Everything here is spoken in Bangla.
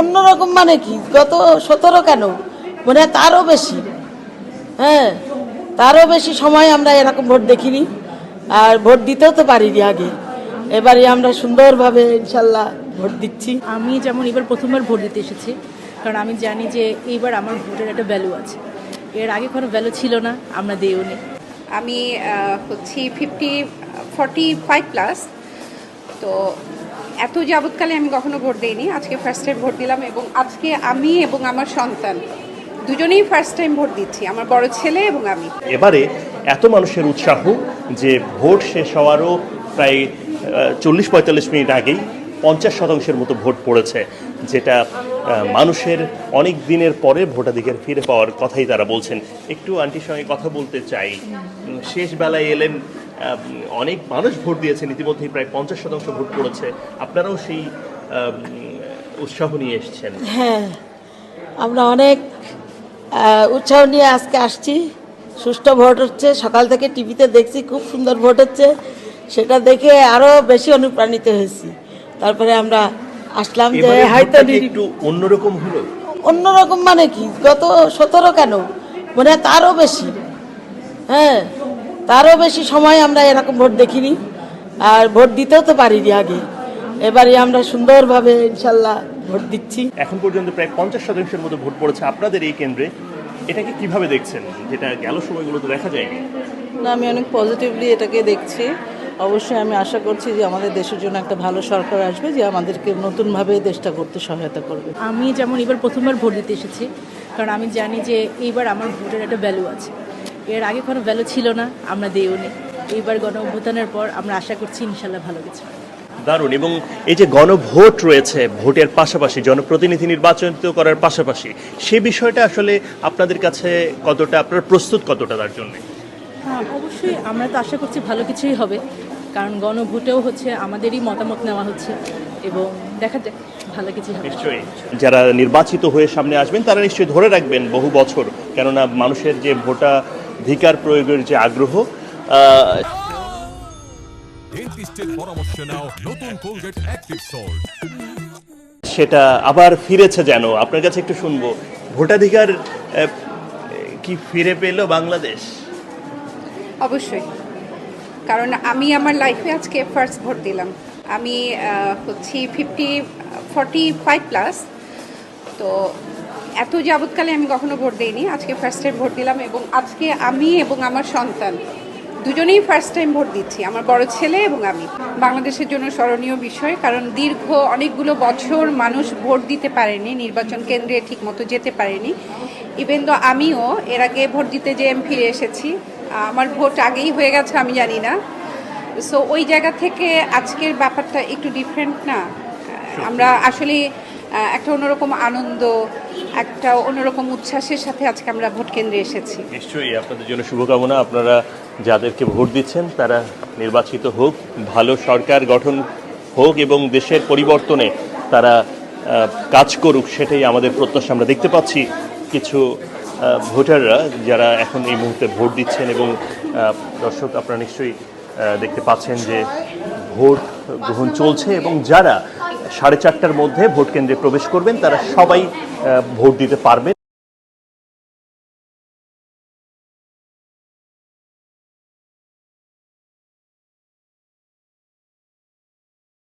অন্যরকম মানে কি, গত 17 কেন, মানে তারও বেশি। হ্যাঁ, তারও বেশি সময় আমরা এরকম ভোট দেখিনি, আর ভোট দিতেও তো পারিনি আগে। এবারে আমরা সুন্দরভাবে ইনশাল্লাহ ভোট দিচ্ছি। আমি যেমন এবার প্রথমবার ভোট দিতে এসেছি, কারণ আমি জানি যে এইবার আমার ভোটের একটা ভ্যালু আছে। এর আগে কোনো ভ্যালু ছিল না, আমরা দিইও নি। আমি হচ্ছি 45 প্লাস। তো এত যাবৎকালে আমি কখনো ভোট দিইনি, আজকে ফার্স্ট টাইম ভোট দিলাম এবং আজকে আমি এবং আমার সন্তান দুজনেই ফার্স্ট টাইম ভোট দিচ্ছি, আমার বড় ছেলে এবং আমি। এবারে এত মানুষের উৎসাহ যে ভোট শেষ হওয়ারও প্রায় 40-45 মিনিট আগেই 50% মতো ভোট পড়েছে, যেটা মানুষের অনেক দিনের পরে ভোটাধিকার ফিরে পাওয়ার কথাই তারা বলছেন। একটু আন্টির সঙ্গে কথা বলতে চাই। শেষ বেলায় এলেন, অনেক মানুষ ভোট দিয়েছেন, ইতিমধ্যেই প্রায় 50% ভোট পড়েছে, আপনারাও সেই উৎসাহ নিয়ে এসেছেন। হ্যাঁ, আমরা অনেক উৎসাহ নিয়ে আজকে আসছি। সুষ্ঠু ভোট হচ্ছে, সকাল থেকে টিভিতে দেখছি খুব সুন্দর ভোট হচ্ছে, সেটা দেখে আরও বেশি অনুপ্রাণিত হয়েছি। তারপরে আমরা আসলাম যে হয়তো একটু অন্যরকম হলো। অন্যরকম মানে কি, গত 17 কেন, মানে তারও বেশি। হ্যাঁ, তারও বেশি সময় আমরা এরকম ভোট দেখিনি, আর ভোট দিতেও তো পারিনি আগে। এবারে আমরা সুন্দরভাবে ইনশাল্লাহ ভোট দিচ্ছি। এখন পর্যন্ত প্রায় 50% মতো ভোট পড়েছে আপনাদের এই কেন্দ্রে, এটাকে কিভাবে দেখছেন, যেটা গেল সময়গুলোতে দেখা যায়নি? না, আমি অনেক পজিটিভলি এটাকে দেখছি। অবশ্যই আমি আশা করছি যে আমাদের দেশের জন্য একটা ভালো সরকার আসবে, যে আমাদেরকে নতুনভাবে দেশটা করতে সহায়তা করবে। আমি যেমন এবার প্রথমবার ভোট দিতে এসেছি, কারণ আমি জানি যে এইবার আমার ভোটের একটা ভ্যালু আছে। এর আগে কোনো ভ্যালু ছিল না, আমরা দিইও নি। এইবার গণ অভ্যুত্থানের পর আমরা আশা করছি ইনশাল্লাহ ভালো কিছু। দারুণ। এবং এই যে গণভোট রয়েছে, ভোটের পাশাপাশি জনপ্রতিনিধি নির্বাচিত করার পাশাপাশি, সে বিষয়টা আসলে আপনাদের কাছে কতটা, আপনারা প্রস্তুত কতটা তার জন্য? হ্যাঁ, অবশ্যই আমরা তো আশা করছি ভালো কিছুই হবে, কারণ গণভোটেও হচ্ছে আমাদেরই মতামত নেওয়া হচ্ছে এবং দেখা যাক ভালো কিছু হবে। নিশ্চয়ই যারা নির্বাচিত হয়ে সামনে আসবেন তারা নিশ্চয়ই ধরে রাখবেন বহু বছর, কেননা মানুষের যে ভোটাধিকার প্রয়োগের যে আগ্রহ, ডেন্টিস্টের পরামর্শ নাও নতুন কোলগেট অ্যাক্টিভ সল্ট। সেটা আবার ফিরেছে যেন। আপনার কাছে একটু শুনবো, ভোটাধিকার কি ফিরে পেল বাংলাদেশ? অবশ্যই, কারণ আমি আমার লাইফে আজকে ফার্স্ট ভোট দিলাম। আমি হচ্ছি 45 প্লাস। তো এত যাবৎকালে আমি কখনো ভোট দিইনি, আজকে ফার্স্ট টাইম ভোট দিলাম এবং আজকে আমি এবং আমার সন্তান দুজনেই ফার্স্ট টাইম ভোট দিচ্ছি, আমার বড় ছেলে এবং আমি। বাংলাদেশের জন্য স্মরণীয় বিষয়, কারণ দীর্ঘ অনেকগুলো বছর মানুষ ভোট দিতে পারেনি, নির্বাচন কেন্দ্রে ঠিকমতো যেতে পারেনি। ইভেন তো আমিও এর আগে ভোট দিতে যেয়ে আমি ফিরে এসেছি, আমার ভোট আগেই হয়ে গেছে আমি জানি না। সো ওই জায়গা থেকে আজকের ব্যাপারটা একটু ডিফারেন্ট না? আমরা আসলে একটা অন্যরকম আনন্দ, একটা অন্যরকম উচ্ছ্বাসের সাথে আজকে আমরা ভোট কেন্দ্রে এসেছি। নিশ্চয়ই আপনাদের জন্য শুভকামনা। আপনারা যাদেরকে ভোট দিচ্ছেন তারা নির্বাচিত হোক, ভালো সরকার গঠন হোক এবং দেশের পরিবর্তনে তারা কাজ করুক, সেটাই আমাদের প্রত্যাশা। আমরা দেখতে পাচ্ছি কিছু ভোটাররা যারা এখন এই মুহূর্তে ভোট দিচ্ছেন এবং দর্শক আপনারা নিশ্চয়ই দেখতে পাচ্ছেন যে ভোট গ্রহণ চলছে এবং যারা 4:30টার মধ্যে ভোট কেন্দ্রে প্রবেশ করবেন তারা সবাই ভোট দিতে পারবেন।